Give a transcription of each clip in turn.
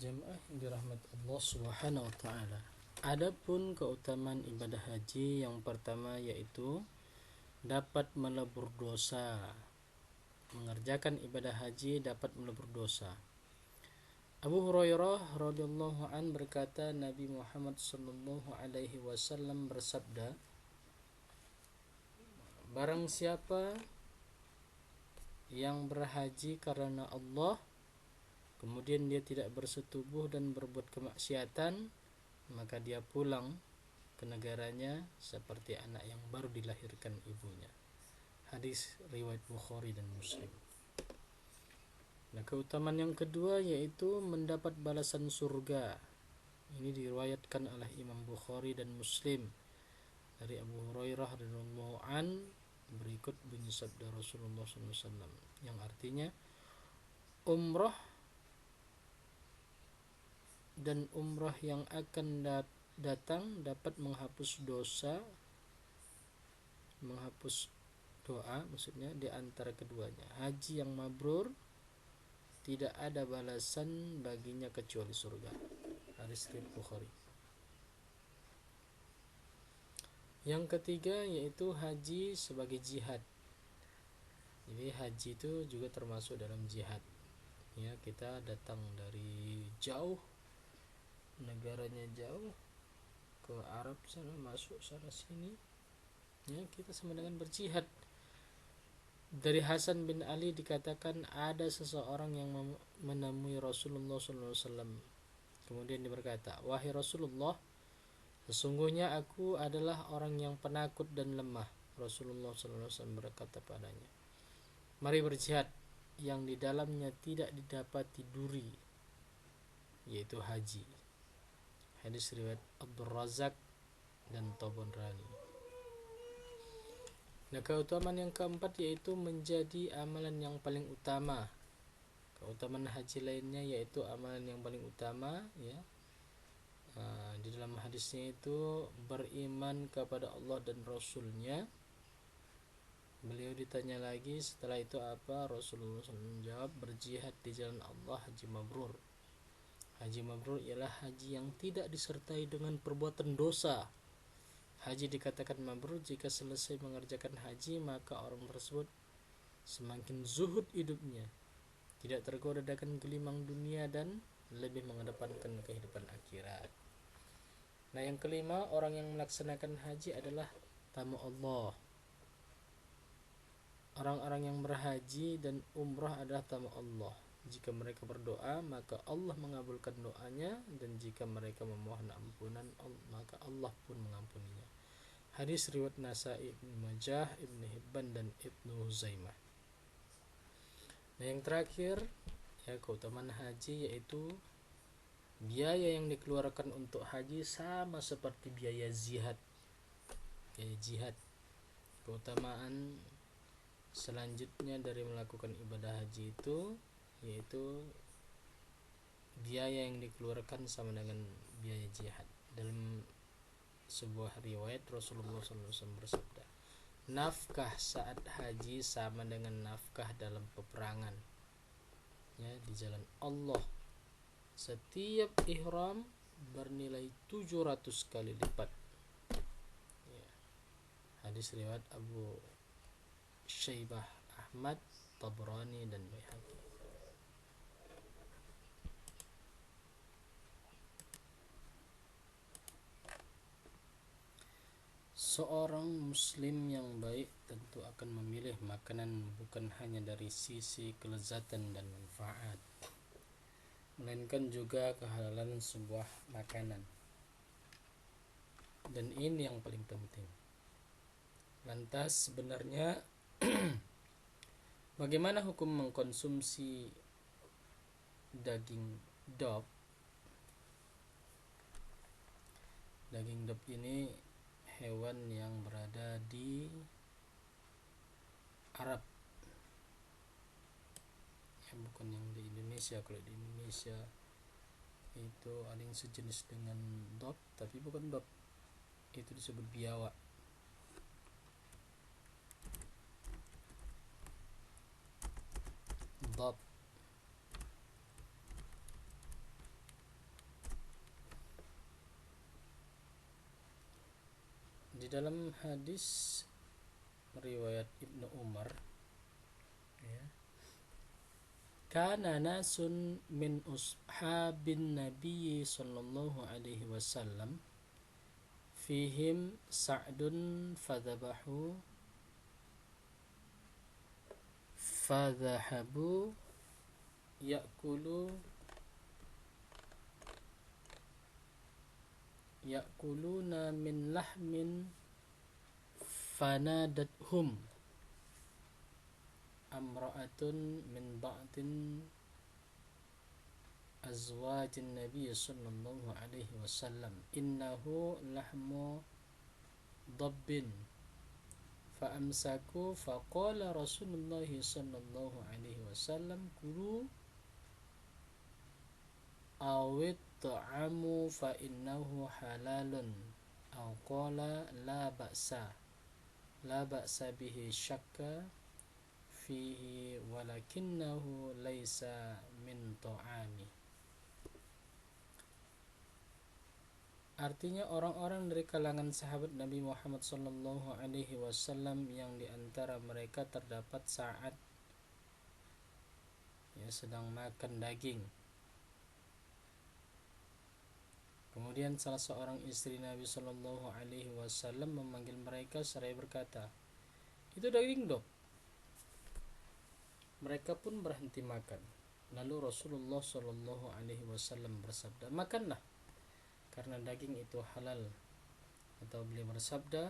Jamaah yang dirahmati Allah Subhanahu wa taala. Adapun keutamaan ibadah haji yang pertama yaitu dapat melebur dosa. Mengerjakan ibadah haji dapat melebur dosa. Abu Hurairah radhiyallahu an berkata, Nabi Muhammad sallallahu alaihi wasallam bersabda, barang siapa yang berhaji karena Allah, kemudian dia tidak bersetubuh dan berbuat kemaksiatan, maka dia pulang ke negaranya seperti anak yang baru dilahirkan ibunya. Hadis riwayat Bukhari dan Muslim. Nah, keutamaan yang kedua yaitu mendapat balasan surga. Ini diriwayatkan oleh Imam Bukhari dan Muslim dari Abu Hurairah radhiyallahu an, berikut bunyi sabda Rasulullah SAW yang artinya, umrah dan umrah yang akan datang dapat menghapus dosa, menghapus doa maksudnya di antara keduanya. Haji yang mabrur tidak ada balasan baginya kecuali surga. Hadis riwayat Bukhari. Yang ketiga yaitu haji sebagai jihad. Jadi haji itu juga termasuk dalam jihad. Ya, kita datang dari jauh, negaranya jauh, ke Arab sana, masuk sana sini, ya, kita sama dengan berjihad. Dari Hasan bin Ali dikatakan ada seseorang yang menemui Rasulullah SAW. Kemudian dia berkata, wahai Rasulullah, sesungguhnya aku adalah orang yang penakut dan lemah. Rasulullah SAW berkata padanya, mari berjihad yang di dalamnya tidak didapati duri, yaitu haji. Hadis riwayat Abdul Razak dan Tabarani. Nah, keutamaan yang keempat yaitu menjadi amalan yang paling utama. Keutamaan haji lainnya yaitu amalan yang paling utama, ya. Di dalam hadisnya itu beriman kepada Allah dan Rasulnya. Beliau ditanya lagi setelah itu apa, Rasulullah SAW menjawab, berjihad di jalan Allah, haji mabrur. Haji mabrur ialah haji yang tidak disertai dengan perbuatan dosa. Haji dikatakan mabrur jika selesai mengerjakan haji maka orang tersebut semakin zuhud hidupnya, tidak tergoda dengan gelimang dunia dan lebih mengedepankan kehidupan akhirat. Nah, yang kelima, orang yang melaksanakan haji adalah tamu Allah. Orang-orang yang berhaji dan umrah adalah tamu Allah. Jika mereka berdoa maka Allah mengabulkan doanya, dan jika mereka memohon ampunan maka Allah pun mengampuninya. Hadis riwayat Nasa'i, Ibnu Majah, Ibnu Hibban dan Ibnu Huzaimah. Nah, yang terakhir ya, keutamaan haji yaitu biaya yang dikeluarkan untuk haji sama seperti biaya jihad. Biaya jihad. Keutamaan selanjutnya dari melakukan ibadah haji itu yaitu biaya yang dikeluarkan sama dengan biaya jihad. Dalam sebuah riwayat Rasulullah SAW bersabda, nafkah saat haji sama dengan nafkah dalam peperangan, ya, di jalan Allah. Setiap ihram bernilai 700 kali lipat, ya. Hadis riwayat Abu Syaibah, Ahmad, Tabrani dan Baihaqi. Seorang muslim yang baik tentu akan memilih makanan bukan hanya dari sisi kelezatan dan manfaat, melainkan juga kehalalan sebuah makanan. Dan ini yang paling penting. Lantas sebenarnya bagaimana hukum mengkonsumsi daging dop? Daging dop ini hewan yang berada di Arab, ya, bukan yang di Indonesia. Kalau di Indonesia itu ada yang sejenis dengan dop, tapi bukan dop, itu disebut biawak. Dop dalam hadis riwayat Ibnu Umar, ya, kana nasun min ashabin Nabi sallallahu alaihi wasallam fihim Sa'dun fadhahabu ya'kuluna min lahmin fanadathum amra'atun min ba'din azwajin Nabi sallallahu alaihi wasallam innahu lahmu dabbin fa'amsaku faqala Rasulullah sallallahu alaihi wasallam kulu awit ta'amu fa innahu halalun aw qala la ba'sa bihi syakka fihi walakinnahu laisa min ta'ami. Artinya orang-orang dari kalangan sahabat Nabi Muhammad sallallahu alaihi wasallam yang diantara mereka terdapat Sa'ad, ya, sedang makan daging. Kemudian salah seorang istri Nabi sallallahu alaihi wasallam memanggil mereka seraya berkata, "Itu daging dok." Mereka pun berhenti makan. Lalu Rasulullah sallallahu alaihi wasallam bersabda, "Makanlah, karena daging itu halal." Atau beliau bersabda,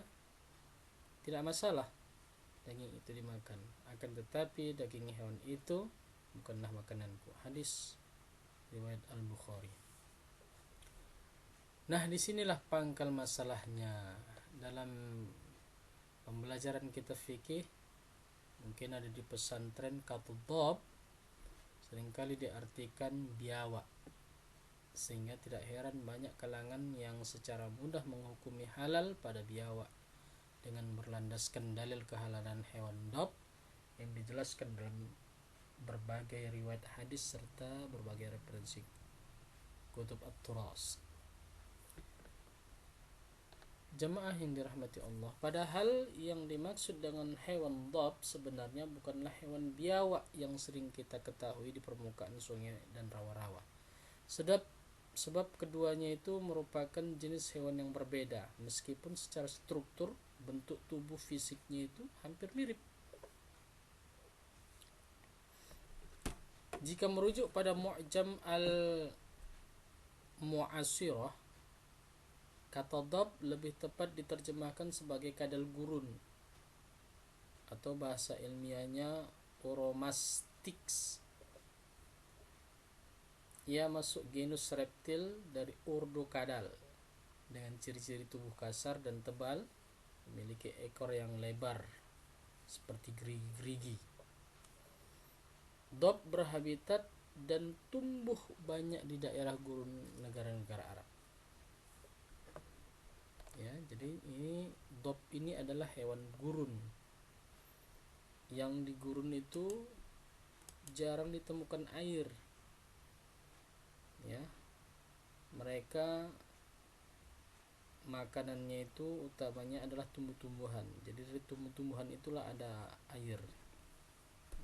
"Tidak masalah daging itu dimakan, akan tetapi daging hewan itu bukanlah makananku." Hadis riwayat Al-Bukhari. Nah, disinilah pangkal masalahnya. Dalam pembelajaran kitab fikih, mungkin ada di pesantren, kata dhab seringkali diartikan biawak, sehingga tidak heran banyak kalangan yang secara mudah menghukumi halal pada biawak dengan berlandaskan dalil kehalalan hewan dhab yang dijelaskan dalam berbagai riwayat hadis serta berbagai referensi kutub at-turas. Jemaah yang dirahmati Allah, padahal yang dimaksud dengan hewan dhab sebenarnya bukanlah hewan biawak yang sering kita ketahui di permukaan sungai dan rawa-rawa. Sebab keduanya itu merupakan jenis hewan yang berbeda, meskipun secara struktur bentuk tubuh fisiknya itu hampir mirip. Jika merujuk pada Mu'jam al-Mu'asirah, kata dhab lebih tepat diterjemahkan sebagai kadal gurun, atau bahasa ilmiahnya Oromastyx. Ia masuk genus reptil dari ordo kadal, dengan ciri-ciri tubuh kasar dan tebal, memiliki ekor yang lebar seperti gerigi. Dhab berhabitat dan tumbuh banyak di daerah gurun negara-negara Arab. Ya, jadi dhab ini adalah hewan gurun. Yang di gurun itu jarang ditemukan air. Ya. Mereka makanannya itu utamanya adalah tumbuh-tumbuhan. Jadi dari tumbuh-tumbuhan itulah ada air.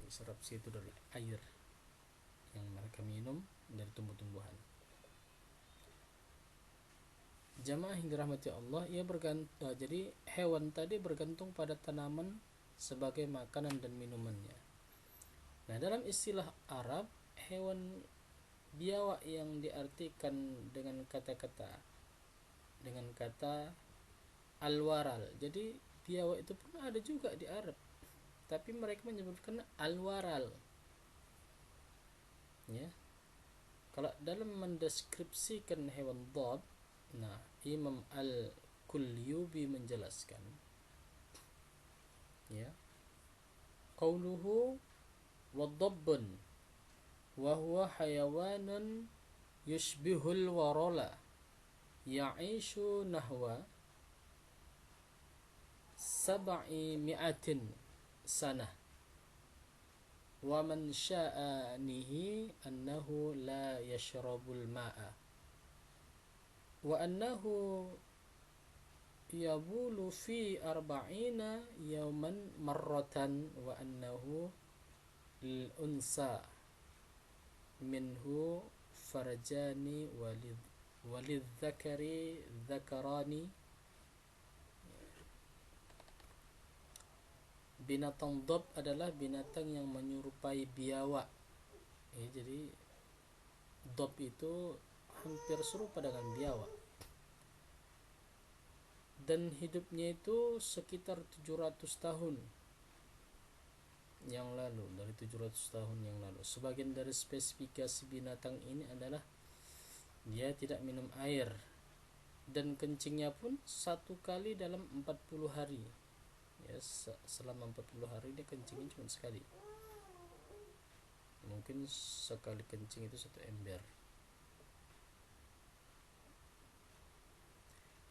Serap situ dari air yang mereka minum dari tumbuh-tumbuhan. Jamaah yang dirahmati Allah, jadi hewan tadi bergantung pada tanaman sebagai makanan dan minumannya. Nah, dalam istilah Arab, hewan biawak yang diartikan dengan kata al-waral. Jadi biawak itu pun ada juga di Arab, tapi mereka menyebutkan al-waral. Ya. Kalau dalam mendeskripsikan hewan dhab, nah, Imam Al-Kulyubi menjelaskan, ya, qauluhu wadhabbun wa huwa hayawanun yushbihul warala ya'ishu nahwa 700 sanah wa man sya'anihi annahu la yashrabul ma'a wa annahu yabulu fi arba'ina yawman marratan wa annahu al-unsa minhu farjani walidh-dzakari dzakarani. Binatang dhab adalah binatang yang menyerupai biawak. Jadi dhab itu hampir serupa dengan biawak. Dan hidupnya itu sekitar 700 tahun yang lalu, dari 700 tahun yang lalu. Sebagian dari spesifikasi binatang ini adalah dia tidak minum air, dan kencingnya pun satu kali dalam 40 hari. Ya, selama 40 hari dia kencingnya cuma sekali. Mungkin sekali kencing itu satu ember.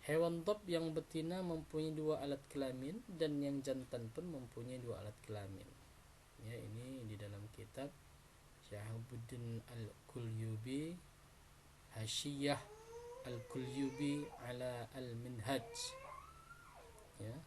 Hewan dhab yang betina mempunyai 2 alat kelamin, dan yang jantan pun mempunyai 2 alat kelamin. Ya, ini di dalam kitab Syahabuddin Al-Qulyubi, Hasyiyah Al-Qulyubi ala Al-Minhaj. Ya.